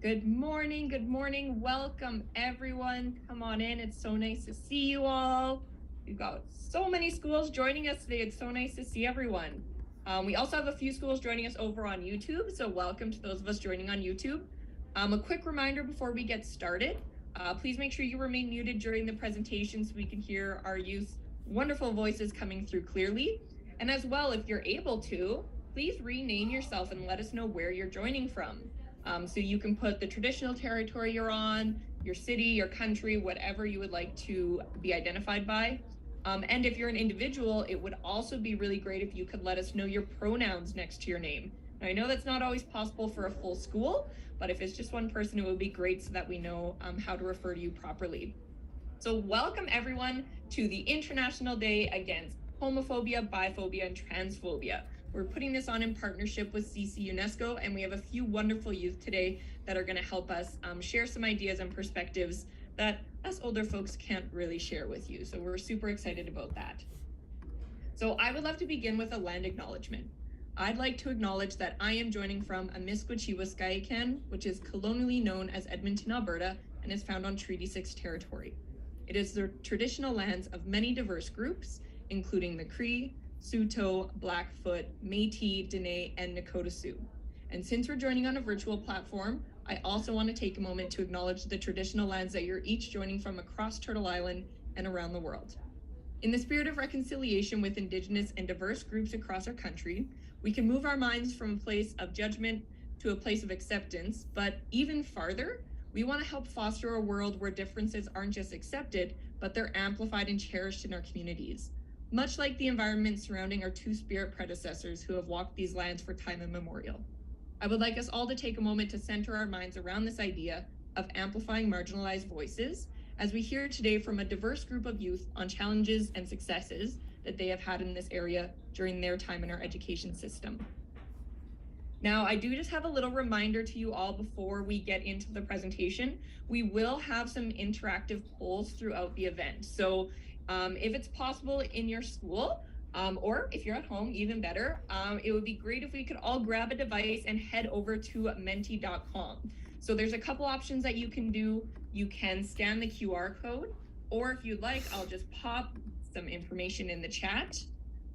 Good morning. Welcome everyone. Come on in. It's so nice to see you all. We've got so many schools joining us today. It's so nice to see everyone. We also have a few schools joining us over on YouTube, so welcome to those of us joining on YouTube. A quick reminder before we get started, please make sure you remain muted during the presentation so we can hear our youth's wonderful voices coming through clearly. And as well, if you're able to, please rename yourself and let us know where you're joining from. So you can put the traditional territory you're on, your city, your country, whatever you would like to be identified by. And if you're an individual, it would also be really great if you could let us know your pronouns next to your name. Now, I know that's not always possible for a full school, but if it's just one person, it would be great so that we know how to refer to you properly. So welcome everyone to the International Day Against Homophobia, Biphobia, and Transphobia. We're putting this on in partnership with CCUNESCO, and we have a few wonderful youth today that are going to help us share some ideas and perspectives that us older folks can't really share with you. So we're super excited about that. So I would love to begin with a land acknowledgement. I'd like to acknowledge that I am joining from Amiskwachiwaskayikan, which is colonially known as Edmonton, Alberta, and is found on Treaty 6 territory. It is the traditional lands of many diverse groups, including the Cree, Saulteaux, Blackfoot, Métis, Dene, and Nakota Sioux. And since we're joining on a virtual platform, I also want to take a moment to acknowledge the traditional lands that you're each joining from across Turtle Island and around the world. In the spirit of reconciliation with Indigenous and diverse groups across our country, we can move our minds from a place of judgment to a place of acceptance, but even farther, we want to help foster a world where differences aren't just accepted, but they're amplified and cherished in our communities. Much like the environment surrounding our two-spirit predecessors who have walked these lands for time immemorial. I would like us all to take a moment to center our minds around this idea of amplifying marginalized voices as we hear today from a diverse group of youth on challenges and successes that they have had in this area during their time in our education system. Now, I do just have a little reminder to you all before we get into the presentation. We will have some interactive polls throughout the event. So if it's possible in your school, or if you're at home, even better, it would be great if we could all grab a device and head over to menti.com. So there's a couple options that you can do. You can scan the QR code, or if you'd like, I'll just pop some information in the chat,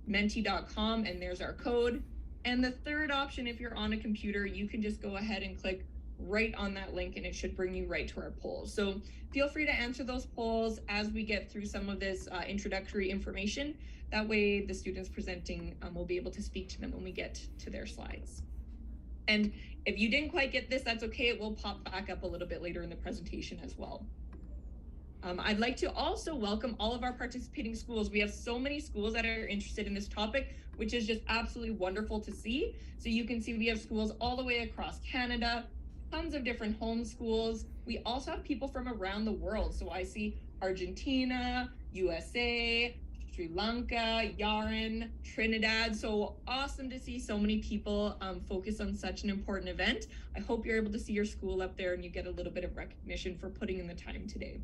menti.com, and there's our code. And the third option, if you're on a computer, you can just go ahead and click right on that link and it should bring you right to our polls. So feel free to answer those polls as we get through some of this introductory information. That way the students presenting will be able to speak to them when we get to their slides. And if you didn't quite get this, that's okay. It will pop back up a little bit later in the presentation as well. I'd like to also welcome all of our participating schools. We have so many schools that are interested in this topic, which is just absolutely wonderful to see. So you can see we have schools all the way across Canada, tons of different home schools. We also have people from around the world. So I see Argentina, USA, Sri Lanka, Yaren, Trinidad. So awesome to see so many people focus on such an important event. I hope you're able to see your school up there and you get a little bit of recognition for putting in the time today.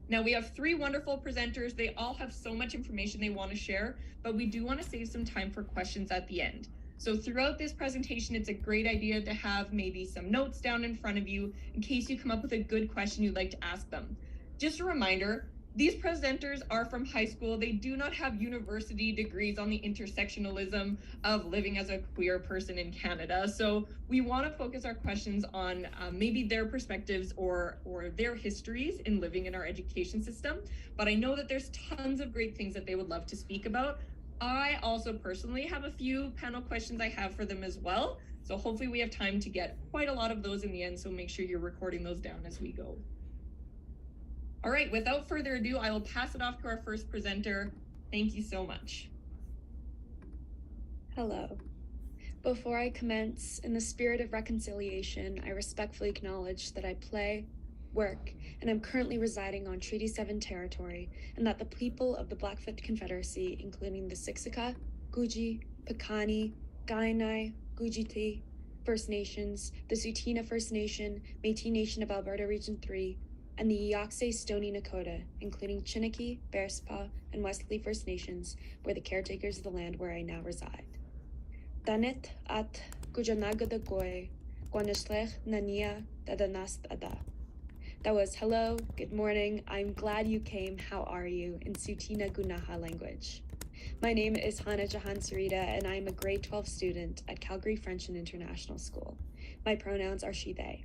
Now we have three wonderful presenters. They all have so much information they want to share, but we do want to save some time for questions at the end. So throughout this presentation, it's a great idea to have maybe some notes down in front of you in case you come up with a good question you'd like to ask them. Just a reminder, these presenters are from high school. They do not have university degrees on the intersectionalism of living as a queer person in Canada. So we want to focus our questions on maybe their perspectives or their histories in living in our education system. But I know that there's tons of great things that they would love to speak about. I also personally have a few panel questions I have for them as well. So hopefully we have time to get quite a lot of those in the end. So make sure you're recording those down as we go. All right, without further ado, I will pass it off to our first presenter. Thank you so much. Hello. Before I commence, in the spirit of reconciliation, I respectfully acknowledge that I play, work, and am currently residing on Treaty 7 territory, and that the people of the Blackfoot Confederacy, including the Siksika, Guji, Piikani, Kainai, Gujiti First Nations, the Tsuut'ina First Nation, Métis Nation of Alberta Region 3, and the Yaksay Stoney Nakoda, including Chiniki, Bearspaw, and Wesley First Nations, were the caretakers of the land where I now reside. Tanit at Gujanagadagoy, Squanishlech Nania Dadanastada. That was hello, good morning, I'm glad you came, how are you, in Sutina Gunaha language. My name is Hana Sereda, and I'm a grade 12 student at Calgary French and International School. My pronouns are she, they.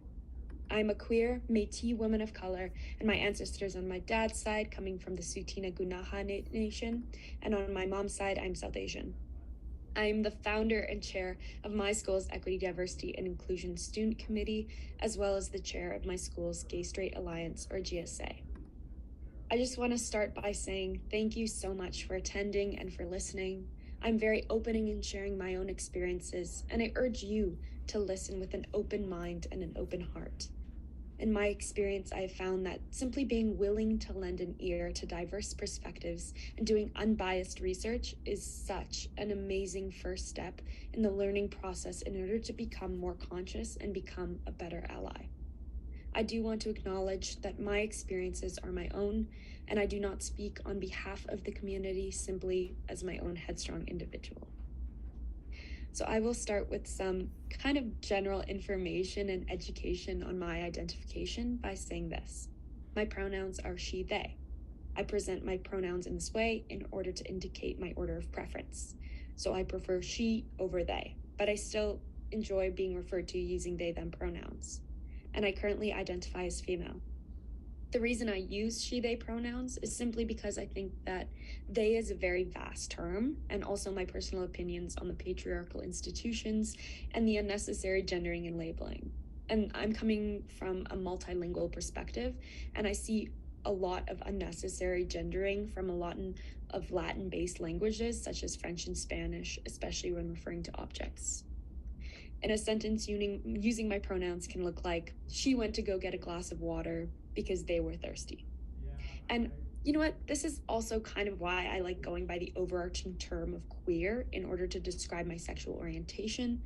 I'm a queer, Métis woman of color, and my ancestors on my dad's side coming from the Sutina Gunaha Nation, and on my mom's side, I'm South Asian. I'm the founder and chair of my school's Equity, Diversity, and Inclusion Student Committee, as well as the chair of my school's Gay Straight Alliance, or GSA. I just want to start by saying thank you so much for attending and for listening. I'm very opening and sharing my own experiences, and I urge you to listen with an open mind and an open heart. In my experience, I have found that simply being willing to lend an ear to diverse perspectives and doing unbiased research is such an amazing first step in the learning process in order to become more conscious and become a better ally. I do want to acknowledge that my experiences are my own, and I do not speak on behalf of the community simply as my own headstrong individual. So I will start with some kind of general information and education on my identification by saying this. My pronouns are she, they. I present my pronouns in this way in order to indicate my order of preference. So I prefer she over they, but I still enjoy being referred to using they, them pronouns. And I currently identify as female. The reason I use she, they pronouns is simply because I think that they is a very vast term, and also my personal opinions on the patriarchal institutions and the unnecessary gendering and labeling. And I'm coming from a multilingual perspective, and I see a lot of unnecessary gendering from a lot of Latin-based languages, such as French and Spanish, especially when referring to objects. In a sentence, using my pronouns can look like, she went to go get a glass of water because they were thirsty. And you know what? This is also kind of why I like going by the overarching term of queer in order to describe my sexual orientation.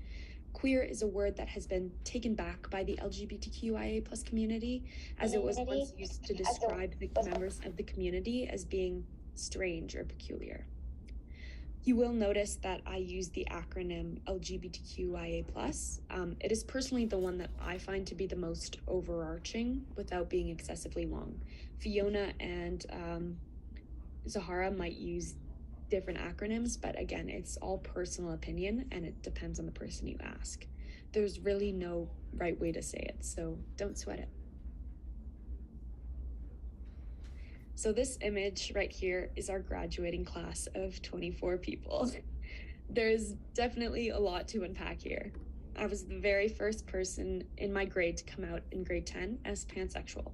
Queer is a word that has been taken back by the LGBTQIA+ community, as it was once used to describe the members of the community as being strange or peculiar. You will notice that I use the acronym LGBTQIA+. It is personally the one that I find to be the most overarching without being excessively long. Fiona and Zahara might use different acronyms, but again, it's all personal opinion and it depends on the person you ask. There's really no right way to say it, so don't sweat it. So this image right here is our graduating class of 24 people. There's definitely a lot to unpack here. I was the very first person in my grade to come out in grade 10 as pansexual.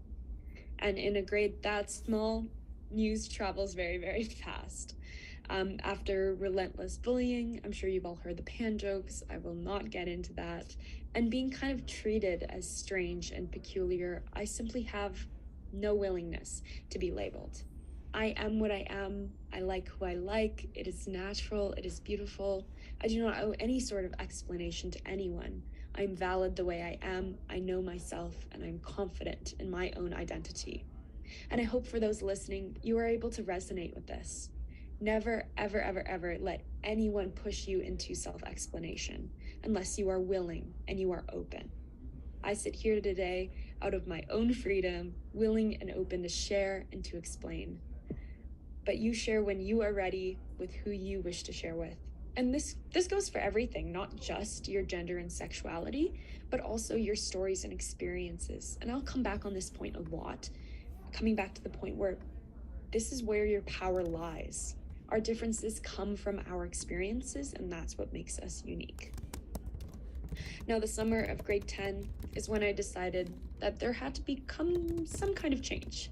And in a grade that small, news travels very, very fast. After relentless bullying, I'm sure you've all heard the pan jokes, I will not get into that, and being kind of treated as strange and peculiar, I simply have no willingness to be labeled. I am what I am, I like who I like, it is natural, it is beautiful. I do not owe any sort of explanation to anyone. I'm valid the way I am, I know myself, and I'm confident in my own identity. And I hope for those listening, you are able to resonate with this. Never, ever, ever, ever let anyone push you into self-explanation unless you are willing and you are open. I sit here today out of my own freedom, willing and open to share and to explain. But you share when you are ready with who you wish to share with. And this goes for everything, not just your gender and sexuality, but also your stories and experiences. And I'll come back on this point a lot, coming back to the point where this is where your power lies. Our differences come from our experiences, and that's what makes us unique. Now, the summer of grade 10 is when I decided that there had to become some kind of change.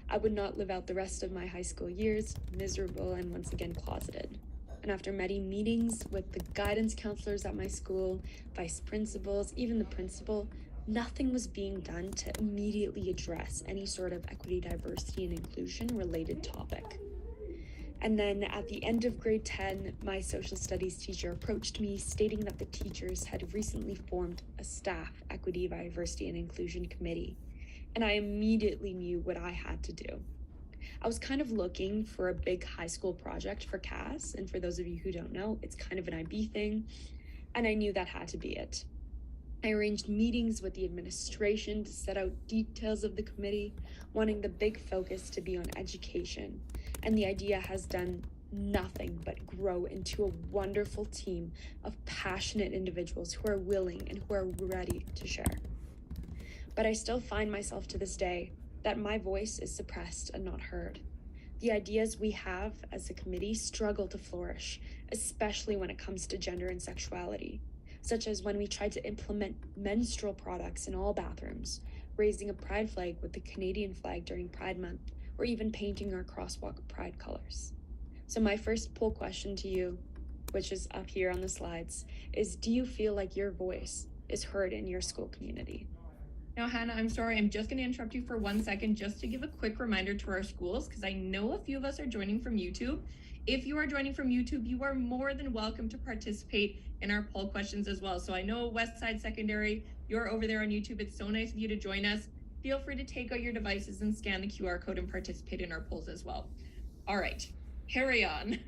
I would not live out the rest of my high school years miserable and once again closeted. And after many meetings with the guidance counselors at my school, vice principals, even the principal, nothing was being done to immediately address any sort of equity, diversity, and inclusion related topic. And then at the end of grade 10, my social studies teacher approached me stating that the teachers had recently formed a staff equity, diversity, and inclusion committee. And I immediately knew what I had to do. I was kind of looking for a big high school project for CAS, and for those of you who don't know, it's kind of an IB thing, and I knew that had to be it. I arranged meetings with the administration to set out details of the committee, wanting the big focus to be on education. And the idea has done nothing but grow into a wonderful team of passionate individuals who are willing and who are ready to share. But I still find myself to this day that my voice is suppressed and not heard. The ideas we have as a committee struggle to flourish, especially when it comes to gender and sexuality, such as when we tried to implement menstrual products in all bathrooms, raising a pride flag with the Canadian flag during Pride Month, or even painting our crosswalk pride colors. So my first poll question to you, which is up here on the slides, is do you feel like your voice is heard in your school community? Now, Hannah, I'm sorry, I'm just going to interrupt you for 1 second just to give a quick reminder to our schools, because I know a few of us are joining from YouTube. If you are joining from YouTube, you are more than welcome to participate in our poll questions as well. So I know Westside Secondary, you're over there on YouTube. It's so nice of you to join us. Feel free to take out your devices and scan the QR code and participate in our polls as well. All right, carry on.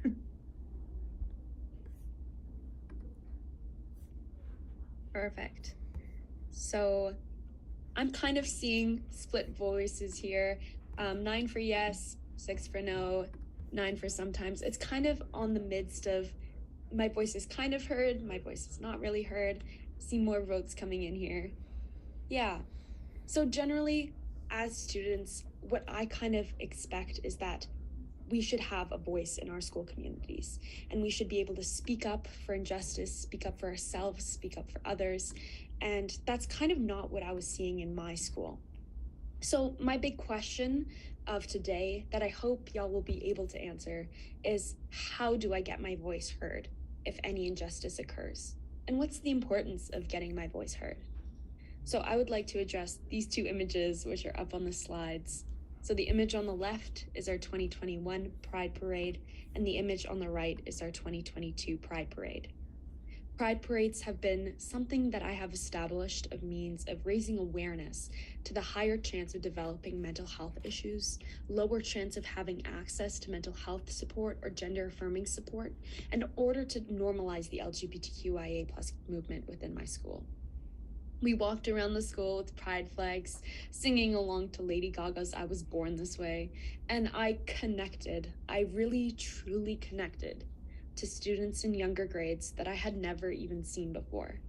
Perfect. So I'm kind of seeing split voices here. 9 for yes, 6 for no, 9 for sometimes. It's kind of on the midst of my voice is kind of heard, my voice is not really heard. See more votes coming in here. Yeah. So generally, as students, what I kind of expect is that we should have a voice in our school communities, and we should be able to speak up for injustice, speak up for ourselves, speak up for others. And that's kind of not what I was seeing in my school. So my big question of today that I hope y'all will be able to answer is, how do I get my voice heard if any injustice occurs? And what's the importance of getting my voice heard? So I would like to address these two images, which are up on the slides. So the image on the left is our 2021 Pride Parade, and the image on the right is our 2022 Pride Parade. Pride parades have been something that I have established of means of raising awareness to the higher chance of developing mental health issues, lower chance of having access to mental health support or gender affirming support, in order to normalize the LGBTQIA+ movement within my school. We walked around the school with pride flags, singing along to Lady Gaga's I Was Born This Way, and I connected. I really, truly connected to students in younger grades that I had never even seen before.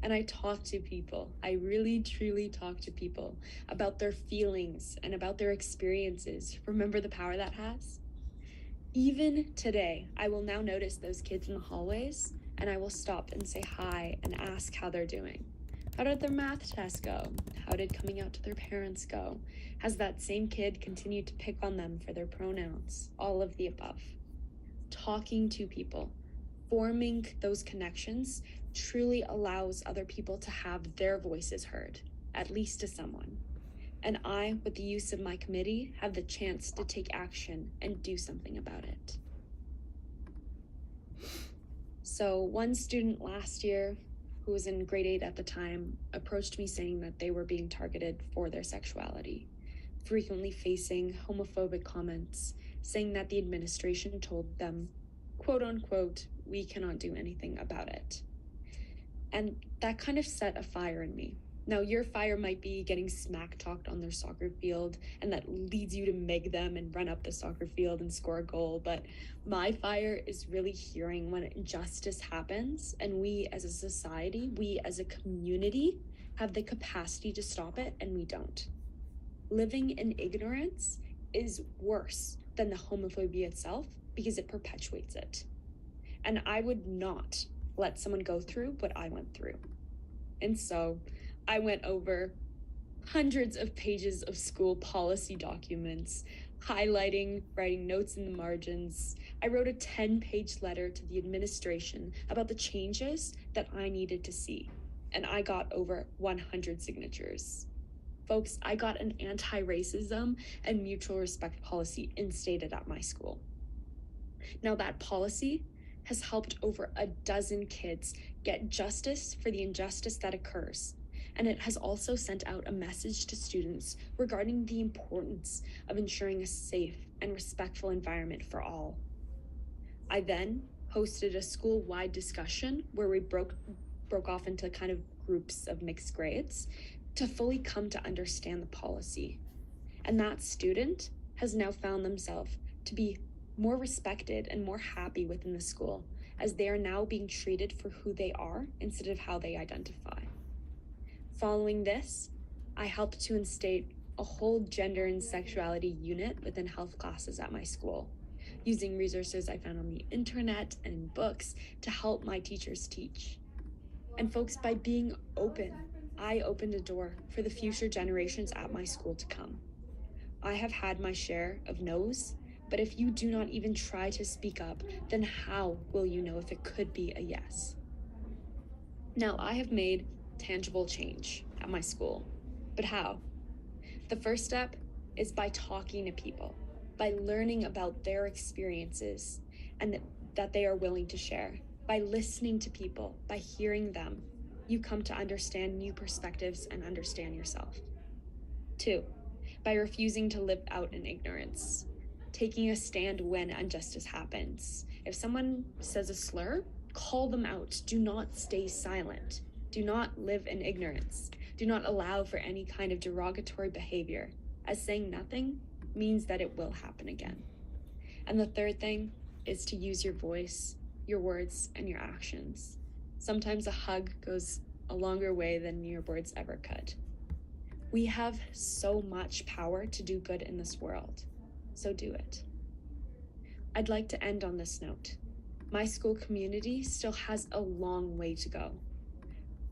And I talked to people. I really, truly talked to people about their feelings and about their experiences. Remember the power that has? Even today, I will now notice those kids in the hallways, and I will stop and say hi and ask how they're doing. How did their math test go? How did coming out to their parents go? Has that same kid continued to pick on them for their pronouns? All of the above. Talking to people, forming those connections truly allows other people to have their voices heard, at least to someone. And I, with the use of my committee, have the chance to take action and do something about it. So one student last year, who was in grade 8 at the time, approached me saying that they were being targeted for their sexuality, frequently facing homophobic comments, saying that the administration told them, quote unquote, we cannot do anything about it. And that kind of set a fire in me. Now, your fire might be getting smack talked on their soccer field, and that leads you to meg them and run up the soccer field and score a goal. But my fire is really hearing when injustice happens, and we as a society, we as a community, have the capacity to stop it, and we don't. Living in ignorance is worse than the homophobia itself because it perpetuates it. And I would not let someone go through what I went through. And so I went over hundreds of pages of school policy documents, highlighting, writing notes in the margins. I wrote a 10-page letter to the administration about the changes that I needed to see, and I got over 100 signatures. Folks, I got an anti-racism and mutual respect policy instated at my school. Now, that policy has helped over a dozen kids get justice for the injustice that occurs. And it has also sent out a message to students regarding the importance of ensuring a safe and respectful environment for all. I then hosted a school-wide discussion where we broke off into kind of groups of mixed grades to fully come to understand the policy. And that student has now found themselves to be more respected and more happy within the school, as they are now being treated for who they are instead of how they identify. Following this, I helped to instate a whole gender and sexuality unit within health classes at my school, using resources I found on the internet and in books to help my teachers teach. And folks, by being open, I opened a door for the future generations at my school to come. I have had my share of no's, but if you do not even try to speak up, then how will you know if it could be a yes? Now, I have made tangible change at my school, but how? The first step is by talking to people, by learning about their experiences and that they are willing to share. By listening to people, by hearing them, you come to understand new perspectives and understand yourself. 2, by refusing to live out in ignorance, taking a stand when injustice happens. If someone says a slur, call them out. Do not stay silent. Do not live in ignorance. Do not allow for any kind of derogatory behavior, as saying nothing means that it will happen again. And the third thing is to use your voice, your words, and your actions. Sometimes a hug goes a longer way than your words ever could. We have so much power to do good in this world, so do it. I'd like to end on this note. My school community still has a long way to go.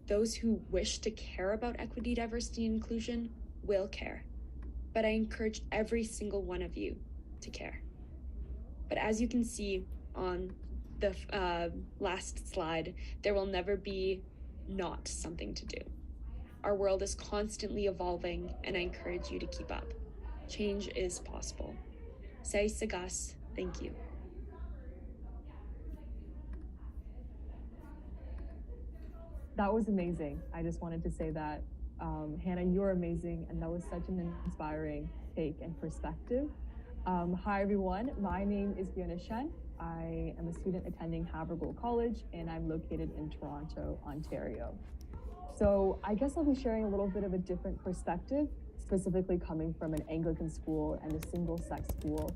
Those who wish to care about equity, diversity, and inclusion will care, but I encourage every single one of you to care. But as you can see on the last slide, there will never be not something to do. Our world is constantly evolving, and I encourage you to keep up. Change is possible. Say Sagas, thank you. That was amazing. I just wanted to say that, Hannah, you're amazing, and that was such an inspiring take and perspective. Hi, everyone. My name is Fiona Shen. I am a student attending Havergal College, and I'm located in Toronto, Ontario. So I guess I'll be sharing a little bit of a different perspective, specifically coming from an Anglican school and a single-sex school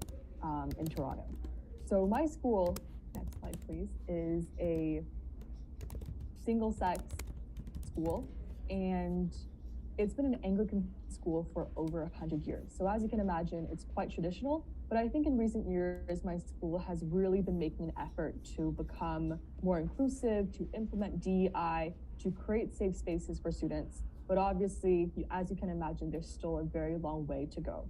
in Toronto. So my school, next slide please, is a single-sex school, and it's been an Anglican school for over 100 years. So as you can imagine, it's quite traditional, but I think in recent years, my school has really been making an effort to become more inclusive, to implement DEI, to create safe spaces for students. But obviously, as you can imagine, there's still a very long way to go.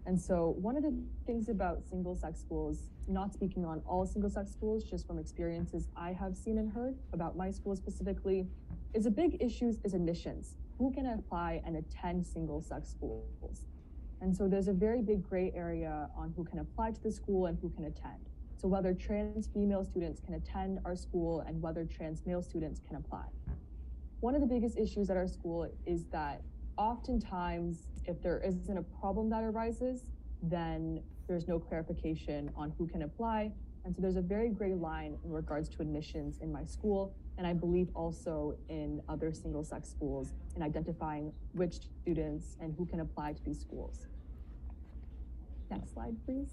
And so one of the things about single-sex schools, not speaking on all single-sex schools, just from experiences I have seen and heard about my school specifically, is a big issue is admissions. Who can apply and attend single-sex schools? And so there's a very big gray area on who can apply to the school and who can attend. So whether trans female students can attend our school and whether trans male students can apply. One of the biggest issues at our school is that oftentimes, if there isn't a problem that arises, then there's no clarification on who can apply. And so there's a very gray line in regards to admissions in my school, and I believe also in other single-sex schools in identifying which students and who can apply to these schools. Next slide, please.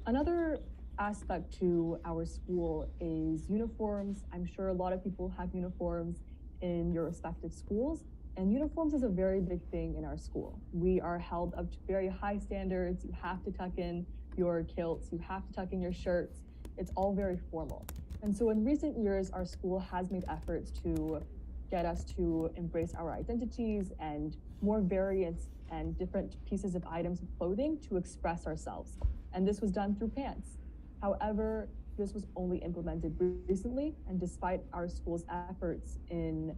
Another aspect to our school is uniforms. I'm sure a lot of people have uniforms in your respective schools, and uniforms is a very big thing in our school. We are held up to very high standards. You have to tuck in your kilts, you have to tuck in your shirts. It's all very formal. And so in recent years, our school has made efforts to get us to embrace our identities and more variants and different pieces of items of clothing to express ourselves. And this was done through pants. However, this was only implemented recently, and despite our school's efforts in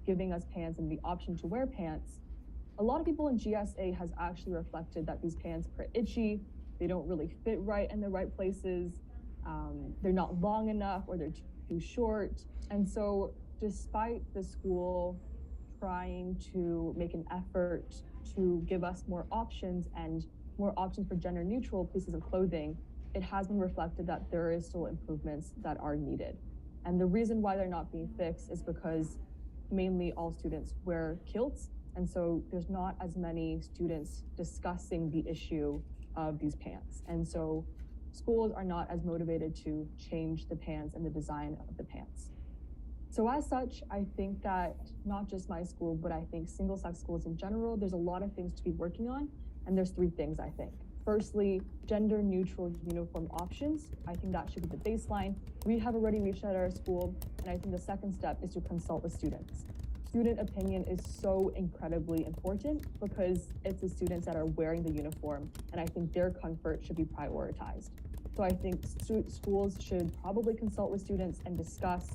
giving us pants and the option to wear pants, a lot of people in GSA has actually reflected that these pants are itchy, they don't really fit right in the right places, they're not long enough or they're too short. And so despite the school trying to make an effort to give us more options and more options for gender neutral pieces of clothing, it has been reflected that there is still improvements that are needed. And the reason why they're not being fixed is because mainly all students wear kilts. And so there's not as many students discussing the issue of these pants. And so schools are not as motivated to change the pants and the design of the pants. So as such, I think that not just my school, but I think single-sex schools in general, there's a lot of things to be working on. And there's three things, I think. Firstly, gender-neutral uniform options. I think that should be the baseline. We have already reached that at our school. And I think the second step is to consult with students. Student opinion is so incredibly important because it's the students that are wearing the uniform. And I think their comfort should be prioritized. So I think schools should probably consult with students and discuss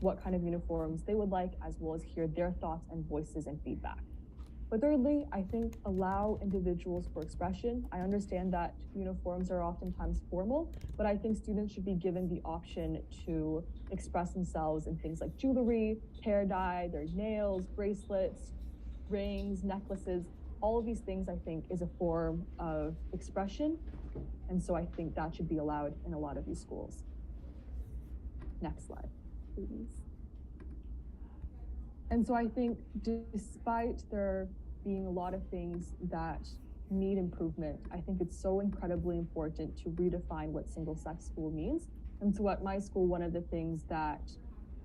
what kind of uniforms they would like, as well as hear their thoughts and voices and feedback. But thirdly, I think allow individuals for expression. I understand that uniforms are oftentimes formal, but I think students should be given the option to express themselves in things like jewelry, hair dye, their nails, bracelets, rings, necklaces. All of these things, I think, is a form of expression. And so I think that should be allowed in a lot of these schools. Next slide, please. And so I think despite there being a lot of things that need improvement, I think it's so incredibly important to redefine what single-sex school means. And so at my school, one of the things that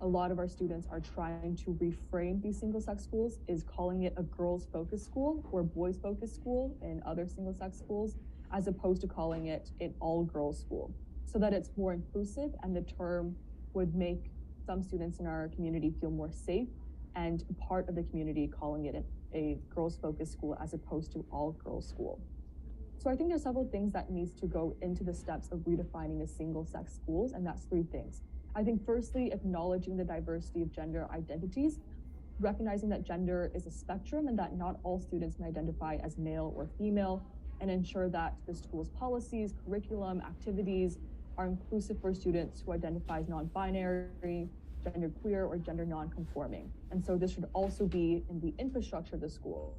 a lot of our students are trying to reframe these single-sex schools is calling it a girls-focused school or boys-focused school in other single-sex schools, as opposed to calling it an all-girls school, so that it's more inclusive and the term would make some students in our community feel more safe and a part of the community, calling it a girls-focused school as opposed to all-girls school. So I think there's several things that needs to go into the steps of redefining a single-sex schools, and that's three things. I think firstly, acknowledging the diversity of gender identities, recognizing that gender is a spectrum and that not all students may identify as male or female, and ensure that the school's policies, curriculum, activities are inclusive for students who identify as non-binary, genderqueer, or gender non-conforming. And so this should also be in the infrastructure of the school,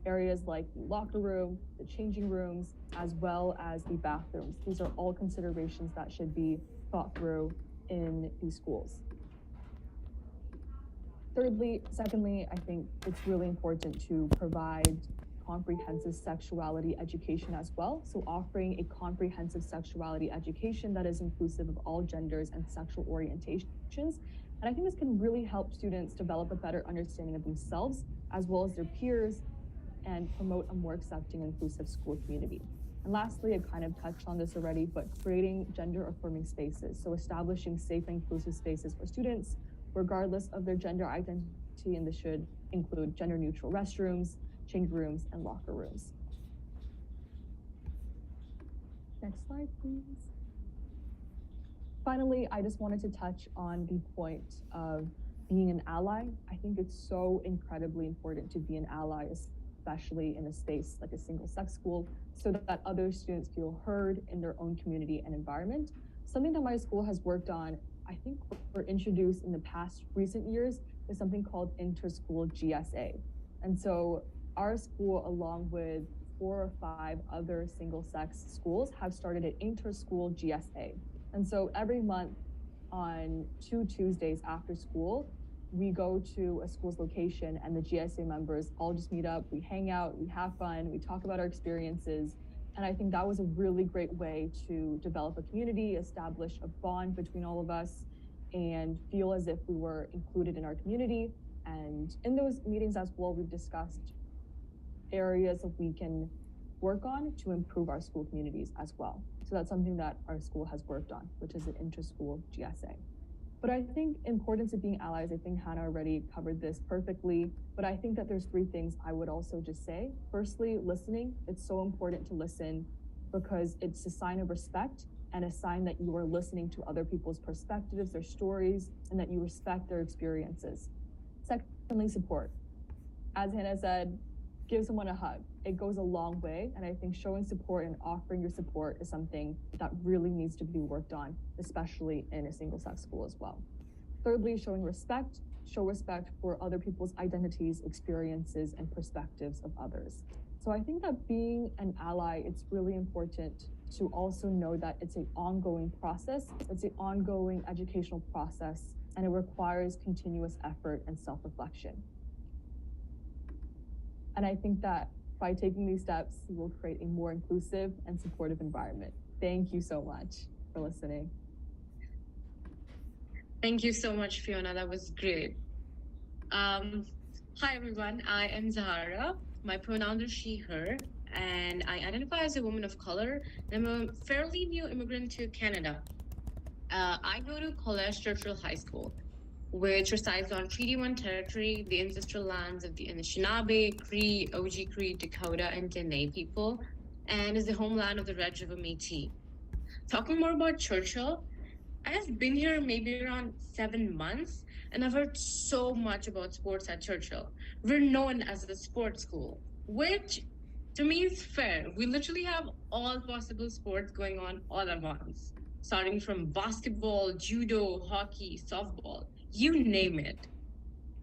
areas like the locker room, the changing rooms, as well as the bathrooms. These are all considerations that should be thought through in these schools. Secondly, I think it's really important to provide comprehensive sexuality education as well. So offering a comprehensive sexuality education that is inclusive of all genders and sexual orientations. And I think this can really help students develop a better understanding of themselves as well as their peers and promote a more accepting and inclusive school community. And lastly, I kind of touched on this already, but creating gender affirming spaces. So establishing safe and inclusive spaces for students, regardless of their gender identity, and this should include gender neutral restrooms, change rooms, and locker rooms. Next slide, please. Finally, I just wanted to touch on the point of being an ally. I think it's so incredibly important to be an ally, especially in a space like a single-sex school, so that other students feel heard in their own community and environment. Something that my school has worked on, I think were introduced in the past recent years, is something called inter-school GSA. And so our school, along with 4 or 5 other single-sex schools, have started an inter-school GSA. And so every month on 2 Tuesdays after school, we go to a school's location and the GSA members all just meet up, we hang out, we have fun, we talk about our experiences. And I think that was a really great way to develop a community, establish a bond between all of us, and feel as if we were included in our community. And in those meetings as well, we've discussed areas that we can work on to improve our school communities as well. So that's something that our school has worked on, which is an inter-school GSA. But I think importance of being allies, I think Hana already covered this perfectly, but I think that there's 3 things I would also just say. Firstly, listening. It's so important to listen because it's a sign of respect and a sign that you are listening to other people's perspectives, their stories, and that you respect their experiences. Secondly, support. As Hannah said, give someone a hug. It goes a long way, and I think showing support and offering your support is something that really needs to be worked on, especially in a single-sex school as well. Thirdly, showing respect. Show respect for other people's identities, experiences, and perspectives of others. So I think that being an ally, it's really important to also know that it's an ongoing process, it's an ongoing educational process, and it requires continuous effort and self-reflection. And I think that by taking these steps, we will create a more inclusive and supportive environment. Thank you so much for listening. Thank you so much, Fiona. That was great. Hi, everyone. I am Zahara. My pronouns are she, her, and I identify as a woman of color. I'm a fairly new immigrant to Canada. I go to College Churchill High School, which resides on Treaty 1 territory, the ancestral lands of the Anishinaabe, Cree, Oji Cree, Dakota, and Dene people, and is the homeland of the Red River Métis. Talking more about Churchill, I've been here maybe around 7 months, and I've heard so much about sports at Churchill. We're known as the sports school, which to me is fair. We literally have all possible sports going on all at once, starting from basketball, judo, hockey, softball, you name it.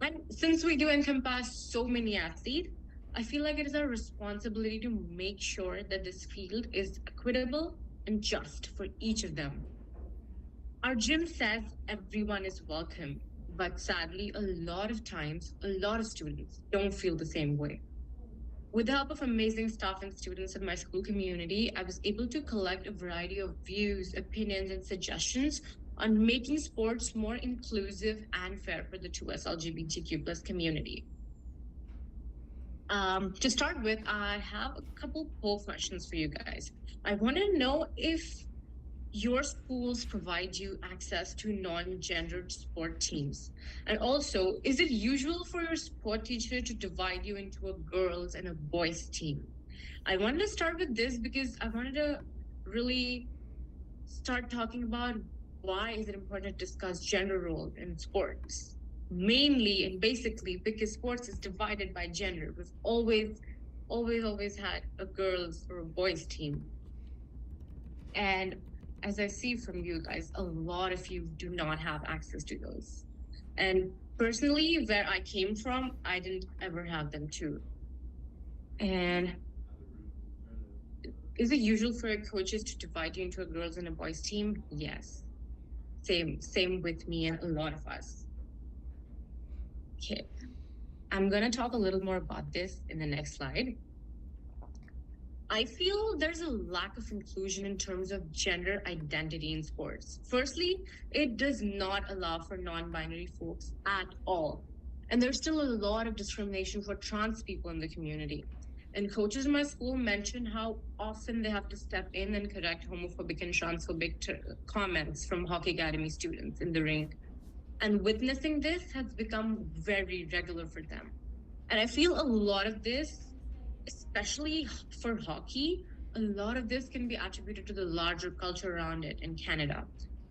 And since we do encompass so many athletes, I feel like it is our responsibility to make sure that this field is equitable and just for each of them. Our gym says everyone is welcome, but sadly, a lot of times, a lot of students don't feel the same way. With the help of amazing staff and students in my school community, I was able to collect a variety of views, opinions, and suggestions on making sports more inclusive and fair for the 2S LGBTQ plus community. To start with, I have a couple poll questions for you guys. I want to know if your schools provide you access to non-gendered sport teams. And also, is it usual for your sport teacher to divide you into a girls and a boys team? I wanted to start with this because I wanted to really start talking about why is it important to discuss gender roles in sports. Mainly and basically because sports is divided by gender. We've always had a girls or a boys team. And as I see from you guys, a lot of you do not have access to those. And personally, where I came from, I didn't ever have them too. And is it usual for coaches to divide you into a girls and a boys team? Yes. Same with me and a lot of us. Okay. I'm gonna talk a little more about this in the next slide. I feel there's a lack of inclusion in terms of gender identity in sports. Firstly, it does not allow for non-binary folks at all. And there's still a lot of discrimination for trans people in the community. And coaches in my school mentioned how often they have to step in and correct homophobic and transphobic comments from hockey academy students in the rink. And witnessing this has become very regular for them. And I feel a lot of this, especially for hockey, a lot of this can be attributed to the larger culture around it in Canada.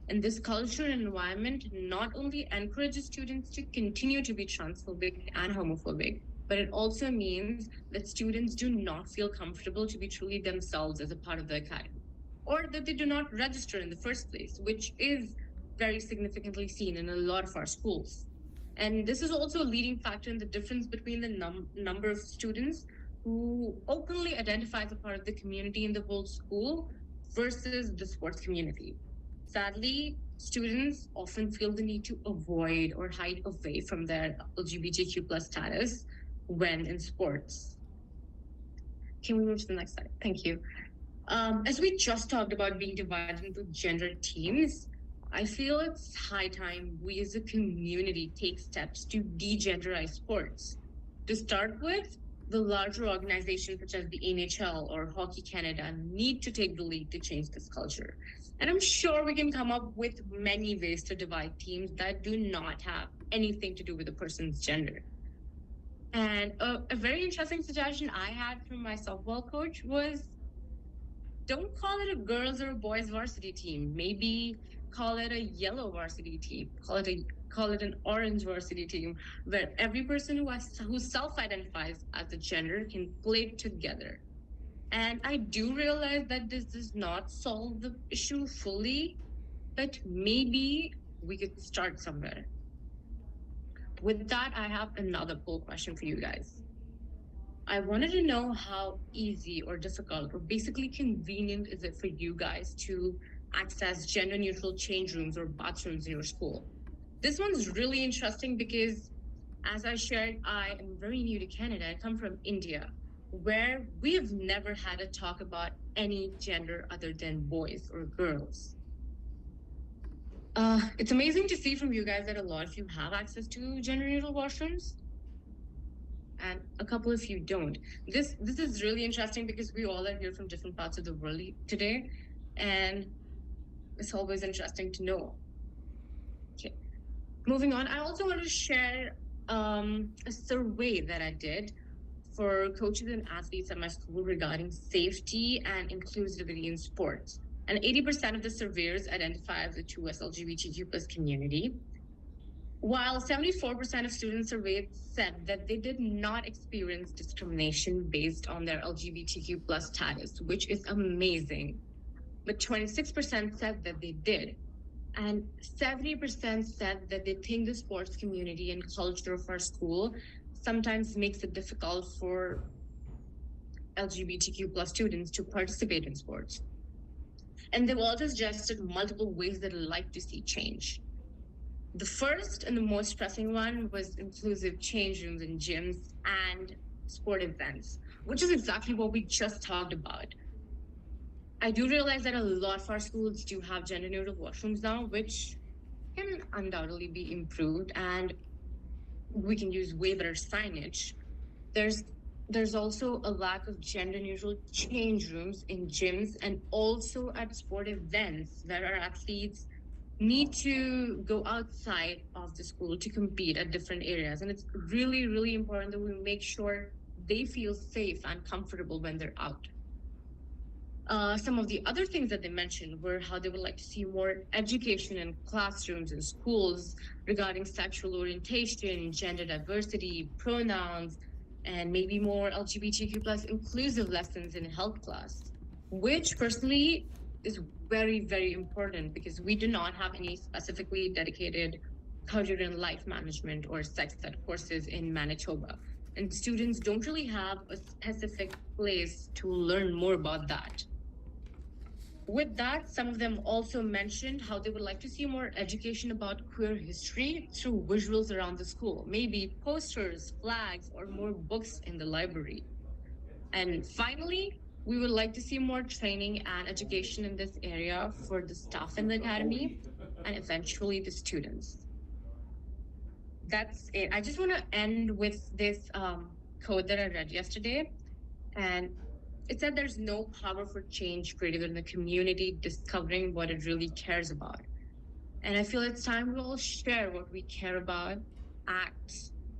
And this culture and environment not only encourages students to continue to be transphobic and homophobic, but it also means that students do not feel comfortable to be truly themselves as a part of the academy, or that they do not register in the first place, which is very significantly seen in a lot of our schools. And this is also a leading factor in the difference between the number of students who openly identify as a part of the community in the whole school versus the sports community. Sadly, students often feel the need to avoid or hide away from their LGBTQ plus status when in sports. Can we move to the next slide? Thank you. As we just talked about being divided into gender teams, I feel it's high time we as a community take steps to degenderize sports. To start with, the larger organizations such as the NHL or Hockey Canada need to take the lead to change this culture. And I'm sure we can come up with many ways to divide teams that do not have anything to do with a person's gender. And a very interesting suggestion I had from my softball coach was, don't call it a girls or a boys varsity team. Maybe call it a yellow varsity team. Call it an orange varsity team, where every person who self-identifies as a gender can play together. And I do realize that this does not solve the issue fully, but maybe we could start somewhere. With that, I have another poll question for you guys. I wanted to know how easy or difficult or basically convenient is it for you guys to access gender neutral change rooms or bathrooms in your school? This one's really interesting because, as I shared, I am very new to Canada. I come from India, where we have never had a talk about any gender other than boys or girls. It's amazing to see from you guys that a lot of you have access to gender neutral washrooms, and a couple of you don't. This is really interesting because we all are here from different parts of the world today, and it's always interesting to know. Okay, moving on. I also want to share a survey that I did for coaches and athletes at my school regarding safety and inclusivity in sports. And 80% of the surveyors identify as the TrueS LGBTQ plus community, while 74% of students surveyed said that they did not experience discrimination based on their LGBTQ plus status, which is amazing. But 26% said that they did. And 70% said that they think the sports community and culture of our school sometimes makes it difficult for LGBTQ plus students to participate in sports. And they've also suggested multiple ways that they'd like to see change. The first and the most pressing one was inclusive change rooms in gyms and sport events, which is exactly what we just talked about. I do realize that a lot of our schools do have gender neutral washrooms now, which can undoubtedly be improved, and we can use way better signage. There's also a lack of gender neutral change rooms in gyms and also at sport events where our athletes need to go outside of the school to compete at different areas. And it's really, really important that we make sure they feel safe and comfortable when they're out. Some of the other things that they mentioned were how they would like to see more education in classrooms and schools regarding sexual orientation, gender diversity, pronouns, and maybe more LGBTQ plus inclusive lessons in health class, which personally is very, very important because we do not have any specifically dedicated career and life management or sex ed courses in Manitoba. And students don't really have a specific place to learn more about that. With that, some of them also mentioned how they would like to see more education about queer history through visuals around the school, maybe posters, flags, or more books in the library. And finally, we would like to see more training and education in this area for the staff in the academy and eventually the students. That's it. I just want to end with this code that I read yesterday. And it said there's no power for change greater than the community discovering what it really cares about. And I feel it's time we all share what we care about, act,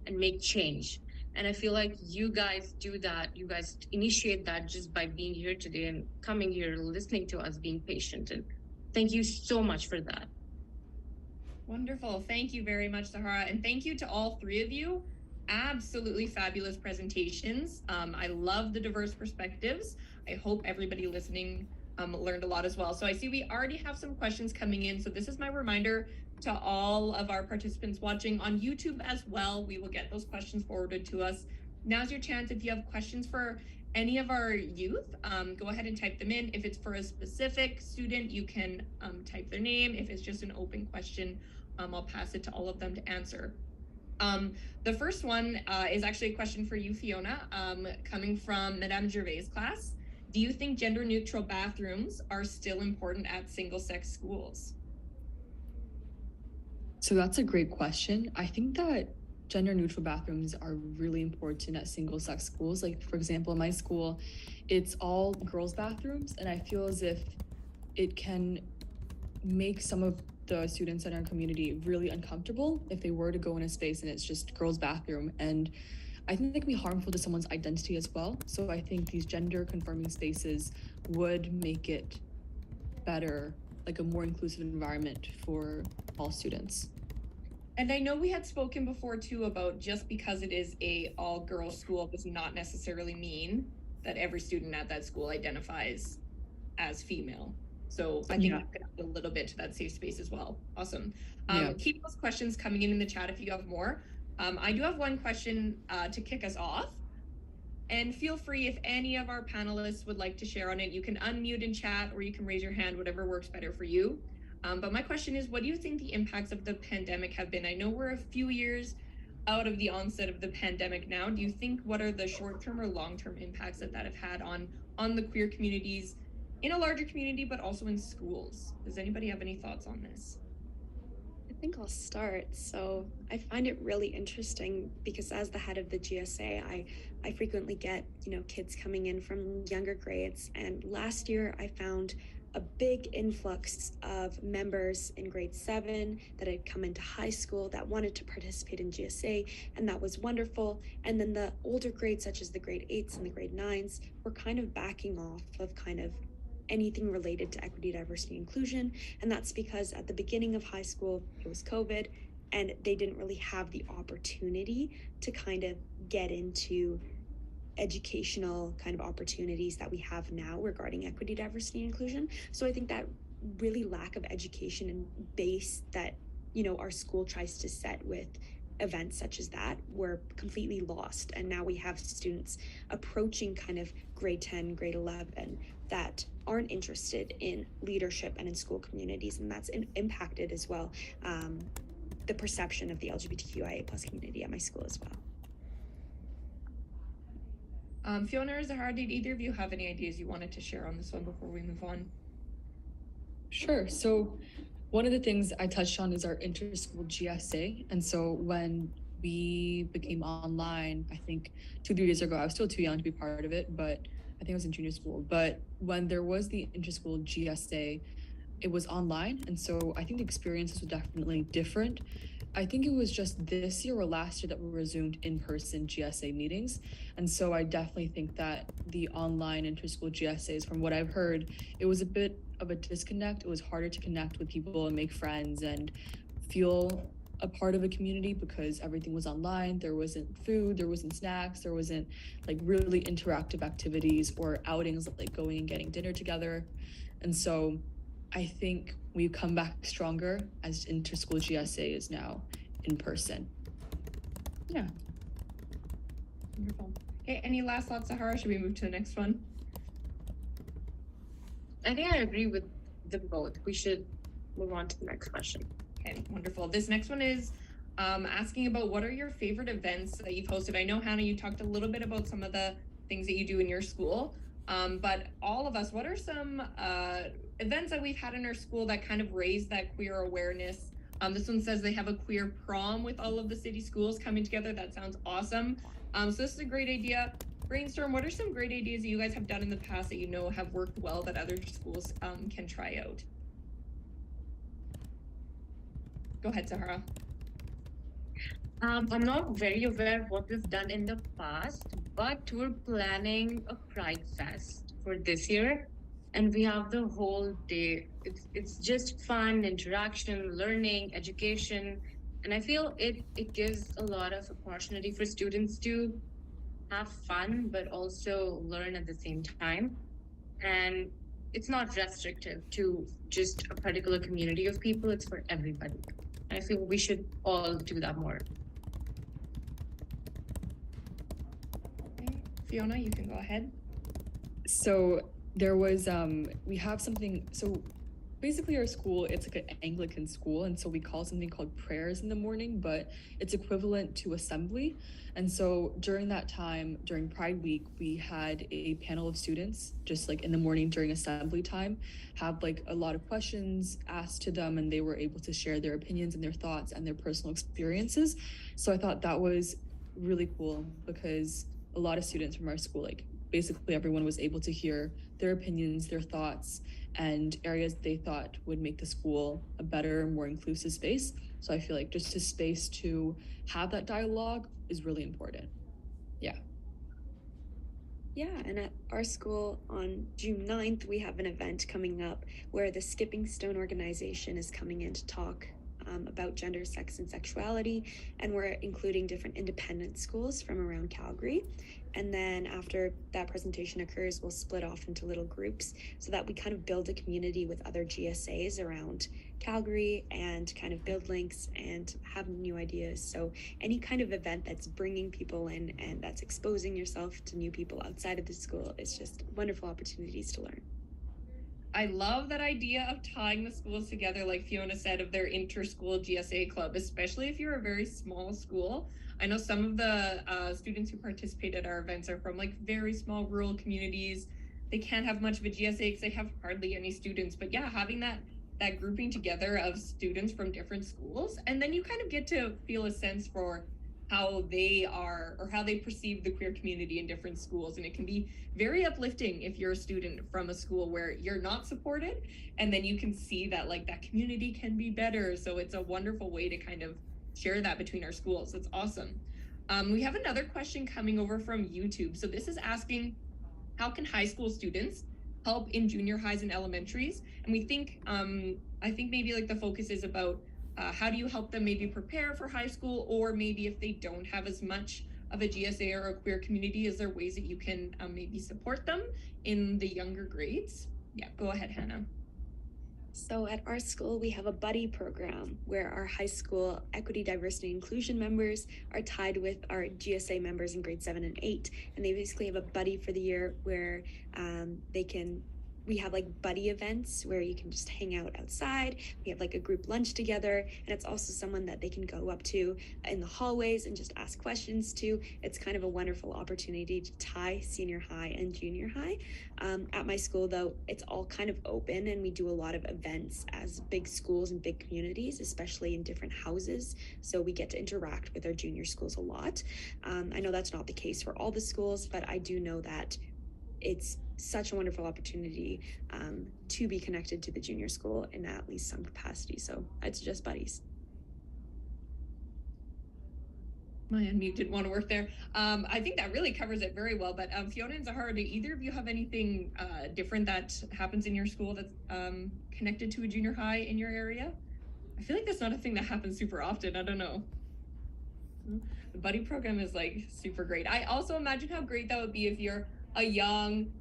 and make change. And I feel like you guys do that. You guys initiate that just by being here today and coming here, listening to us, being patient. And thank you so much for that. Wonderful. Thank you very much, Zahara. And thank you to all three of you. Absolutely fabulous presentations. I love the diverse perspectives. I hope everybody listening learned a lot as well. So I see we already have some questions coming in. So this is my reminder to all of our participants watching on YouTube as well. We will get those questions forwarded to us. Now's your chance. If you have questions for any of our youth, go ahead and type them in. If it's for a specific student, you can type their name. If it's just an open question, I'll pass it to all of them to answer. The first one is actually a question for you, Fiona, coming from Madame Gervais' class. Do you think gender neutral bathrooms are still important at single-sex schools? So that's a great question. I think that gender neutral bathrooms are really important at single-sex schools. Like, for example, in my school, it's all girls' bathrooms, and I feel as if it can make some of the students in our community really uncomfortable if they were to go in a space and it's just girls' bathroom. And I think that can be harmful to someone's identity as well. So I think these gender conforming spaces would make it better, like a more inclusive environment for all students. And I know we had spoken before too about just because it is a all girls school does not necessarily mean that every student at that school identifies as female. So I think we could add a little bit to that safe space as well. Awesome. Keep those questions coming in the chat if you have more. I do have one question to kick us off. And feel free, if any of our panelists would like to share on it, you can unmute and chat, or you can raise your hand, whatever works better for you. But my question is, what do you think the impacts of the pandemic have been? I know we're a few years out of the onset of the pandemic now. Do you think, what are the short-term or long-term impacts that have had on the queer communities in a larger community, but also in schools? Does anybody have any thoughts on this? I think I'll start. So I find it really interesting because as the head of the GSA, I frequently get, kids coming in from younger grades. And last year I found a big influx of members in grade 7 that had come into high school that wanted to participate in GSA, and that was wonderful. And then the older grades, such as the grade 8s and the grade 9s, were kind of backing off of kind of anything related to equity, diversity, inclusion. And that's because at the beginning of high school, it was COVID, and they didn't really have the opportunity to kind of get into educational kind of opportunities that we have now regarding equity, diversity, and inclusion. So I think that really lack of education and base that, our school tries to set with events such as that were completely lost. And now we have students approaching kind of grade 10, grade 11 that aren't interested in leadership and in school communities. And that's impacted as well the perception of the LGBTQIA+ community at my school as well. Fiona or Zahara, did either of you have any ideas you wanted to share on this one before we move on? Sure. So one of the things I touched on is our inter-school GSA. And so when we became online, I think 2-3 years ago, I was still too young to be part of it, but I think I was in junior school. But when there was the inter-school GSA, it was online. And so I think the experiences were definitely different. I think it was just this year or last year that we resumed in-person GSA meetings. And so I definitely think that the online inter-school GSAs, from what I've heard, it was a bit of a disconnect. It was harder to connect with people and make friends and feel a part of a community because everything was online. There wasn't food, there wasn't snacks, there wasn't like really interactive activities or outings like going and getting dinner together. And so I think we've come back stronger as inter-school GSA is now in person. Yeah. Wonderful. Okay, any last thoughts, Zahara? Should we move to the next one? I think I agree with them both. We should move on to the next question. Okay, wonderful. This next one is asking about what are your favorite events that you've hosted? I know, Hana, you talked a little bit about some of the things that you do in your school, but all of us, what are some events that we've had in our school that kind of raise that queer awareness? This one says they have a queer prom with all of the city schools coming together. That sounds awesome. So this is a great idea. Brainstorm, what are some great ideas that you guys have done in the past that have worked well that other schools can try out? Go ahead, Zahara. I'm not very aware of what we've done in the past, but we're planning a Pride Fest for this year. And we have the whole day. It's just fun, interaction, learning, education. And I feel it gives a lot of opportunity for students to have fun, but also learn at the same time. And it's not restrictive to just a particular community of people, it's for everybody. And I feel we should all do that more. Okay. Fiona, you can go ahead. So there was, we have something, so basically our school, it's like an Anglican school, and so we call something called prayers in the morning, but it's equivalent to assembly. And so during that time, during Pride Week, we had a panel of students, just like in the morning during assembly time, have like a lot of questions asked to them, and they were able to share their opinions and their thoughts and their personal experiences. So I thought that was really cool because a lot of students from our school, like basically everyone was able to hear their opinions, their thoughts, and areas they thought would make the school a better, more inclusive space. So I feel like just a space to have that dialogue is really important. Yeah. Yeah, and at our school on June 9th, we have an event coming up where the Skipping Stone organization is coming in to talk about gender, sex, and sexuality. And we're including different independent schools from around Calgary. And then after that presentation occurs, we'll split off into little groups so that we kind of build a community with other GSAs around Calgary and kind of build links and have new ideas. So any kind of event that's bringing people in and that's exposing yourself to new people outside of the school is just wonderful opportunities to learn. I love that idea of tying the schools together, like Fiona said, of their inter-school GSA club, especially if you're a very small school. I know some of the students who participate at our events are from like very small rural communities. They can't have much of a GSA because they have hardly any students. But yeah, having that grouping together of students from different schools, and then you kind of get to feel a sense for how they are or how they perceive the queer community in different schools. And it can be very uplifting if you're a student from a school where you're not supported, and then you can see that like that community can be better. So it's a wonderful way to kind of share that between our schools. It's awesome. We have another question coming over from YouTube. So this is asking, how can high school students help in junior highs and elementaries? And we think, I think maybe like the focus is about how do you help them maybe prepare for high school, or maybe if they don't have as much of a GSA or a queer community, is there ways that you can maybe support them in the younger grades? Yeah, go ahead, Hana. So at our school, we have a buddy program where our high school equity, diversity, and inclusion members are tied with our GSA members in grade 7 and 8. And they basically have a buddy for the year where we have like buddy events where you can just hang out outside. We have like a group lunch together, and it's also someone that they can go up to in the hallways and just ask questions to. It's kind of a wonderful opportunity to tie senior high and junior high. At my school though, it's all kind of open, and we do a lot of events as big schools and big communities, especially in different houses. So we get to interact with our junior schools a lot. I know that's not the case for all the schools, but I do know that it's such a wonderful opportunity to be connected to the junior school in at least some capacity. So I'd suggest buddies. My unmute didn't want to work there. I think that really covers it very well. But Fiona and Zahara, do either of you have anything different that happens in your school that's connected to a junior high in your area? I feel like that's not a thing that happens super often. I don't know. The buddy program is like super great. I also imagine how great that would be if you're a young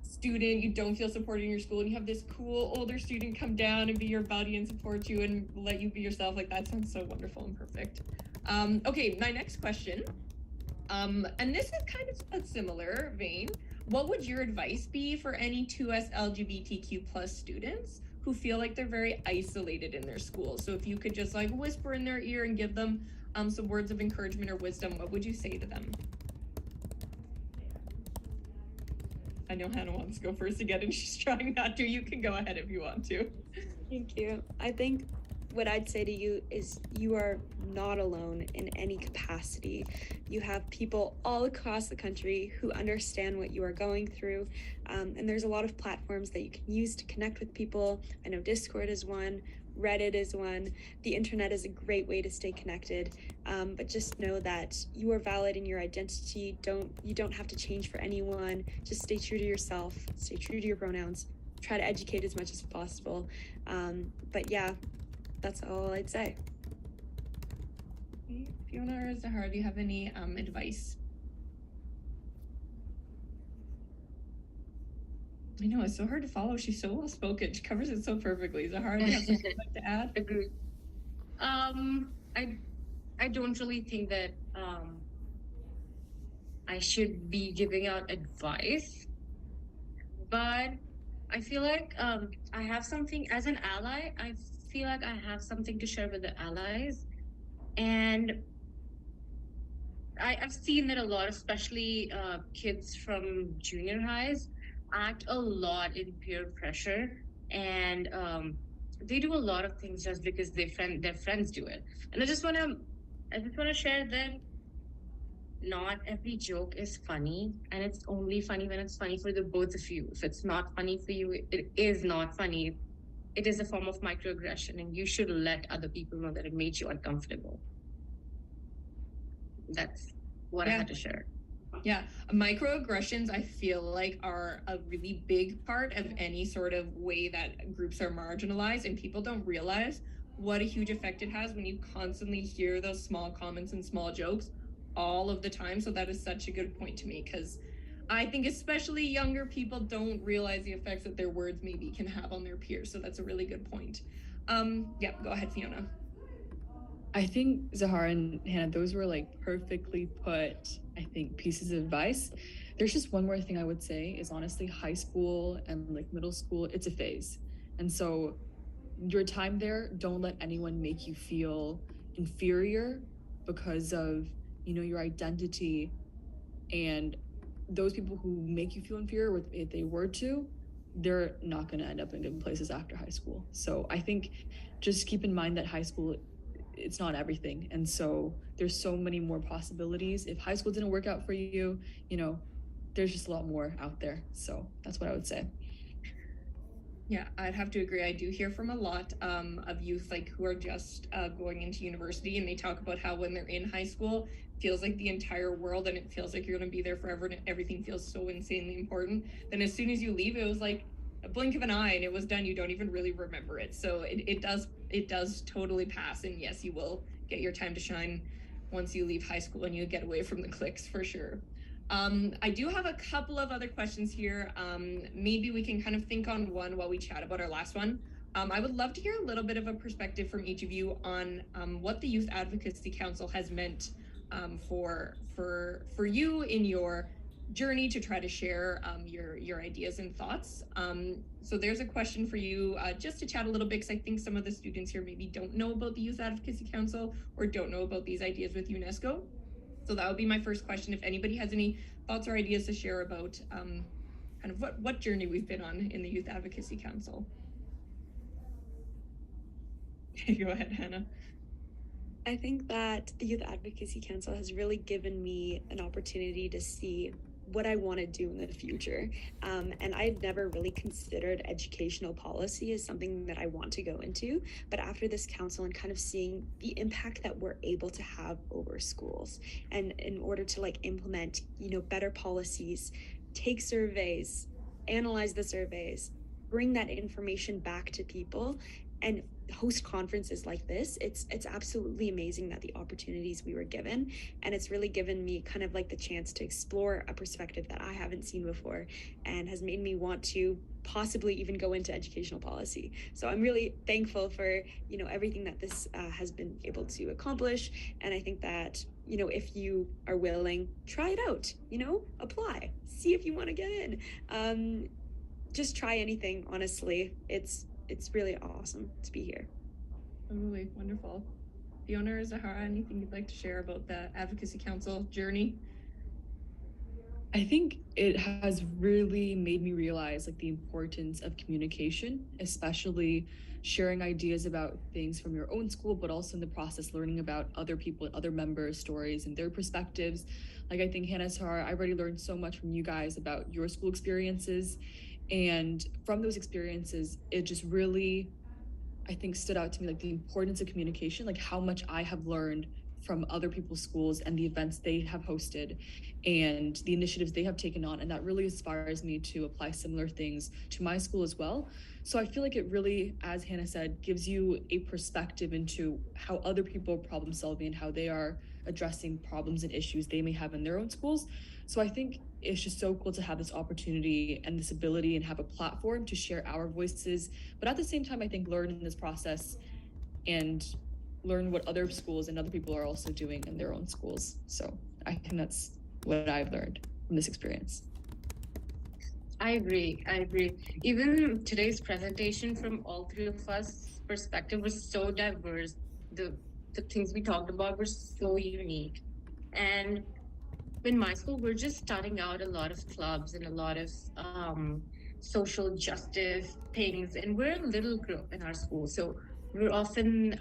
student, you don't feel supported in your school, and you have this cool older student come down and be your buddy and support you and let you be yourself. Like, that sounds so wonderful and perfect. Okay, my next question, and this is kind of a similar vein. What would your advice be for any 2S LGBTQ plus students who feel like they're very isolated in their school? So if you could just like whisper in their ear and give them some words of encouragement or wisdom, what would you say to them? I know Hana wants to go first again, and she's trying not to. You can go ahead if you want to. Thank you. I think what I'd say to you is you are not alone in any capacity. You have people all across the country who understand what you are going through. And there's a lot of platforms that you can use to connect with people. I know Discord is one, Reddit is one. The internet is a great way to stay connected. But just know that you are valid in your identity. You don't have to change for anyone. Just stay true to yourself, stay true to your pronouns, try to educate as much as possible. But yeah, that's all I'd say. Fiona or Zahara, do you have any advice? I know, it's so hard to follow. She's so well spoken. She covers it so perfectly. Zahara, do you have something like to add? Agreed. I don't really think that I should be giving out advice, but I feel like I have something as an ally. I feel like I have something to share with the allies, and I've seen that a lot, especially kids from junior highs, act a lot in peer pressure, and they do a lot of things just because their friends do it. And I just want to share that not every joke is funny, and it's only funny when it's funny for the both of you. If it's not funny for you, it is not funny. It is a form of microaggression, and you should let other people know that it made you uncomfortable. That's what I had to share. Yeah, microaggressions, I feel like, are a really big part of any sort of way that groups are marginalized, and people don't realize what a huge effect it has when you constantly hear those small comments and small jokes all of the time. So that is such a good point to me, because I think especially younger people don't realize the effects that their words maybe can have on their peers. So that's a really good point. Yeah, go ahead, Fiona. I think Zahara and Hannah, those were like perfectly put, I think, pieces of advice. There's just one more thing I would say is honestly, high school and like middle school, it's a phase. And so your time there, don't let anyone make you feel inferior because of, you know, your identity. And those people who make you feel inferior, if they were to, they're not going to end up in good places after high school. So I think just keep in mind that high school, it's not everything. And so there's so many more possibilities. If high school didn't work out for you, you know, there's just a lot more out there. So that's what I would say. Yeah, I'd have to agree. I do hear from a lot of youth like who are just going into university, and they talk about how when they're in high school, it feels like the entire world, and it feels like you're going to be there forever, and everything feels so insanely important. Then as soon as you leave, it was like a blink of an eye, and it was done. You don't even really remember it. So it does totally pass. And yes, you will get your time to shine once you leave high school and you get away from the cliques for sure. I do have a couple of other questions here. Maybe we can kind of think on one while we chat about our last one. I would love to hear a little bit of a perspective from each of you on what the Youth Advocacy Council has meant for you in your journey to try to share your ideas and thoughts. So there's a question for you just to chat a little bit, because I think some of the students here maybe don't know about the Youth Advocacy Council or don't know about these ideas with UNESCO. So that would be my first question. If anybody has any thoughts or ideas to share about kind of what journey we've been on in the Youth Advocacy Council. Go ahead, Hannah. I think that the Youth Advocacy Council has really given me an opportunity to see what I want to do in the future. And I had never really considered educational policy as something that I want to go into. But after this council and kind of seeing the impact that we're able to have over schools, and in order to like implement, you know, better policies, take surveys, analyze the surveys, bring that information back to people, and host conferences like this, it's absolutely amazing that the opportunities we were given, and it's really given me kind of like the chance to explore a perspective that I haven't seen before, and has made me want to possibly even go into educational policy. So I'm really thankful for, you know, everything that this has been able to accomplish. And I think that, you know, if you are willing, try it out, you know, apply, see if you want to get in. Just try anything, honestly. It's really awesome to be here. Totally wonderful. Fiona or Zahara, anything you'd like to share about the Advocacy Council journey? I think it has really made me realize like the importance of communication, especially sharing ideas about things from your own school, but also in the process learning about other people, other members' stories and their perspectives. Like I think Hannah, Zahara, I already learned so much from you guys about your school experiences. And from those experiences, it just really, I think, stood out to me, like the importance of communication, like how much I have learned from other people's schools and the events they have hosted and the initiatives they have taken on. And that really inspires me to apply similar things to my school as well. So I feel like it really, as Hannah said, gives you a perspective into how other people are problem solving and how they are addressing problems and issues they may have in their own schools. So I think it's just so cool to have this opportunity and this ability and have a platform to share our voices. But at the same time, I think learn in this process and learn what other schools and other people are also doing in their own schools. So I think that's what I've learned from this experience. I agree. Even today's presentation from all three of us perspective was so diverse. The things we talked about were so unique. And in my school, we're just starting out a lot of clubs and a lot of social justice things. And we're a little group in our school. So we're often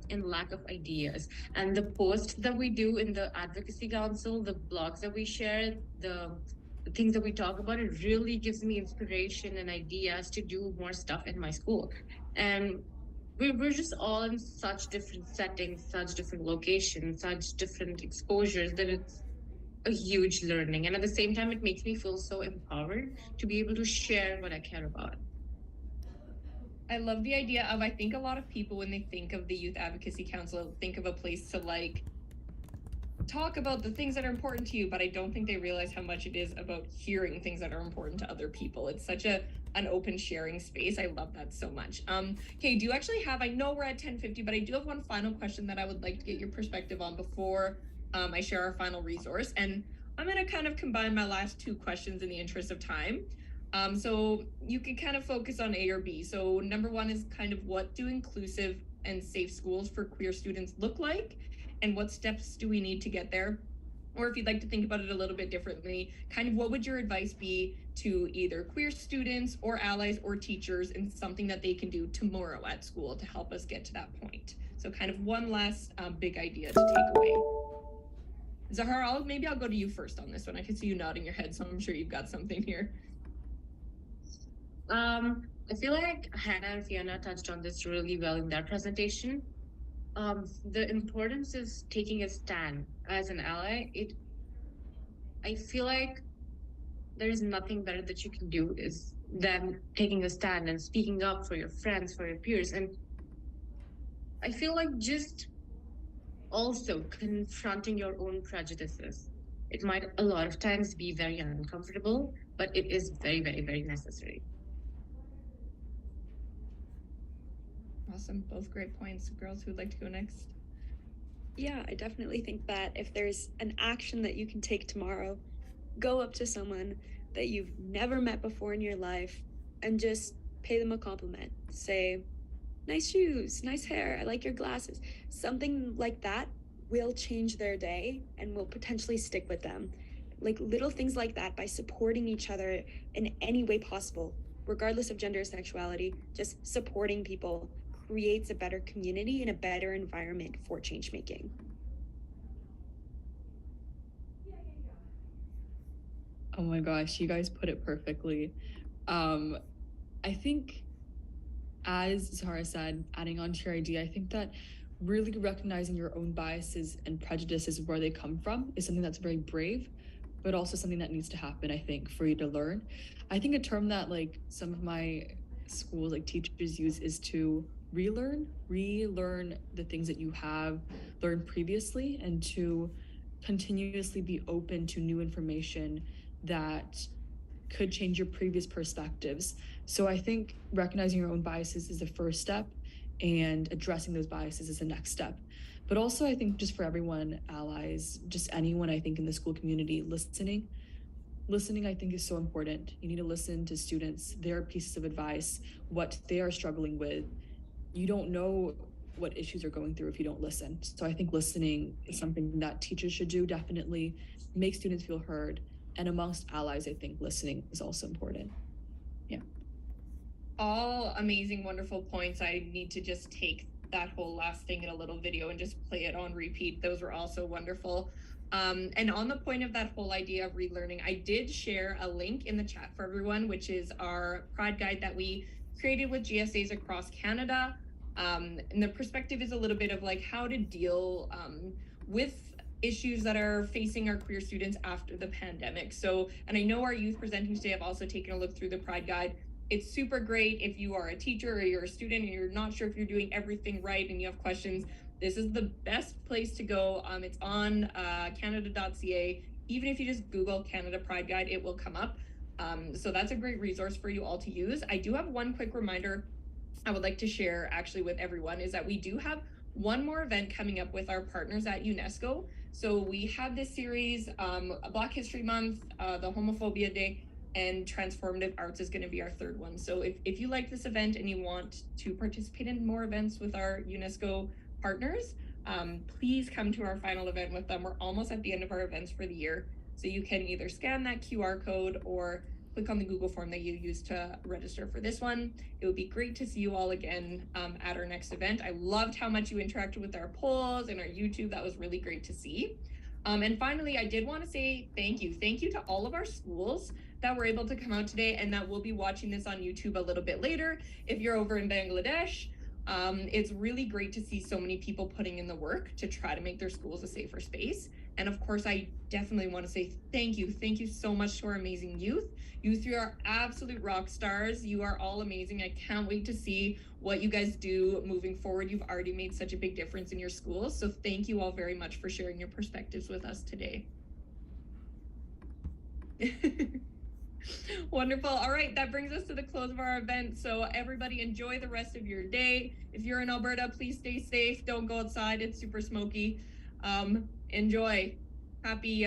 in lack of ideas. And the posts that we do in the Advocacy Council, the blogs that we share, the things that we talk about, it really gives me inspiration and ideas to do more stuff in my school. And we're just all in such different settings, such different locations, such different exposures that it's a huge learning. And at the same time, it makes me feel so empowered to be able to share what I care about. I love the idea of, I think a lot of people, when they think of the Youth Advocacy Council, think of a place to like talk about the things that are important to you, but I don't think they realize how much it is about hearing things that are important to other people. It's such an open sharing space. I love that so much. Okay, do you actually have, I know we're at 10:50, but I do have one final question that I would like to get your perspective on before I share our final resource. And I'm gonna kind of combine my last two questions in the interest of time. So you can kind of focus on A or B. So number one is kind of, what do inclusive and safe schools for queer students look like? And what steps do we need to get there? Or if you'd like to think about it a little bit differently, kind of what would your advice be to either queer students or allies or teachers in something that they can do tomorrow at school to help us get to that point? So kind of one last big idea to take away. Zahara, maybe I'll go to you first on this one. I can see you nodding your head, so I'm sure you've got something here. I feel like Hannah and Fiona touched on this really well in their presentation. The importance of taking a stand as an ally. I feel like there is nothing better that you can do is than taking a stand and speaking up for your friends, for your peers. And I feel like just also confronting your own prejudices. It might a lot of times be very uncomfortable, but it is very, very, very necessary. Awesome, both great points. Girls, who'd like to go next? Yeah, I definitely think that if there's an action that you can take tomorrow, go up to someone that you've never met before in your life and just pay them a compliment. Say, nice shoes, nice hair, I like your glasses. Something like that will change their day and will potentially stick with them. Like little things like that, by supporting each other in any way possible, regardless of gender or sexuality, just supporting people creates a better community and a better environment for change making. Oh my gosh, you guys put it perfectly. I think, as Zahara said, adding on to your idea, I think that really recognizing your own biases and prejudices, where they come from, is something that's very brave, but also something that needs to happen, I think, for you to learn. I think a term that like some of my schools, like teachers use, is to relearn the things that you have learned previously, and to continuously be open to new information that could change your previous perspectives. So I think recognizing your own biases is the first step, and addressing those biases is the next step. But also, I think just for everyone, allies, just anyone, I think in the school community, listening, I think is so important. You need to listen to students, their pieces of advice, what they are struggling with. You don't know what issues are going through if you don't listen. So I think listening is something that teachers should do, definitely make students feel heard. And amongst allies, I think listening is also important. Yeah. All amazing, wonderful points. I need to just take that whole last thing in a little video and just play it on repeat. Those were also wonderful. And on the point of that whole idea of relearning, I did share a link in the chat for everyone, which is our Pride Guide that we created with GSAs across Canada. And the perspective is a little bit of like how to deal with issues that are facing our queer students after the pandemic. So, and I know our youth presenting today have also taken a look through the Pride Guide. It's super great if you are a teacher or you're a student and you're not sure if you're doing everything right and you have questions. This is the best place to go. It's on canada.ca. Even if you just Google Canada Pride Guide, it will come up. So that's a great resource for you all to use. I do have one quick reminder I would like to share actually with everyone, is that we do have one more event coming up with our partners at UNESCO. So we have this series, Black History Month, the Homophobia Day, and Transformative Arts is going to be our third one. So if you like this event and you want to participate in more events with our UNESCO partners, please come to our final event with them. We're almost at the end of our events for the year. So you can either scan that QR code or click on the Google form that you used to register for this one. It would be great to see you all again at our next event. I loved how much you interacted with our polls and our YouTube. That was really great to see. And finally, I did want to say thank you. Thank you to all of our schools that were able to come out today and that will be watching this on YouTube a little bit later. If you're over in Bangladesh, it's really great to see so many people putting in the work to try to make their schools a safer space. And of course, I definitely want to say thank you. Thank you so much to our amazing youth. You are absolute rock stars. You are all amazing. I can't wait to see what you guys do moving forward. You've already made such a big difference in your schools. So thank you all very much for sharing your perspectives with us today. Wonderful. All right, that brings us to the close of our event. So everybody enjoy the rest of your day. If you're in Alberta, please stay safe. Don't go outside. It's super smoky. Enjoy. Happy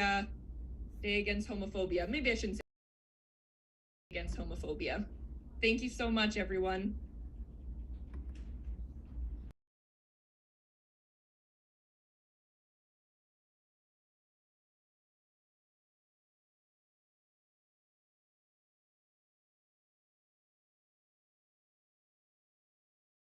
Day Against Homophobia. Maybe I shouldn't say against homophobia. Thank you so much, everyone.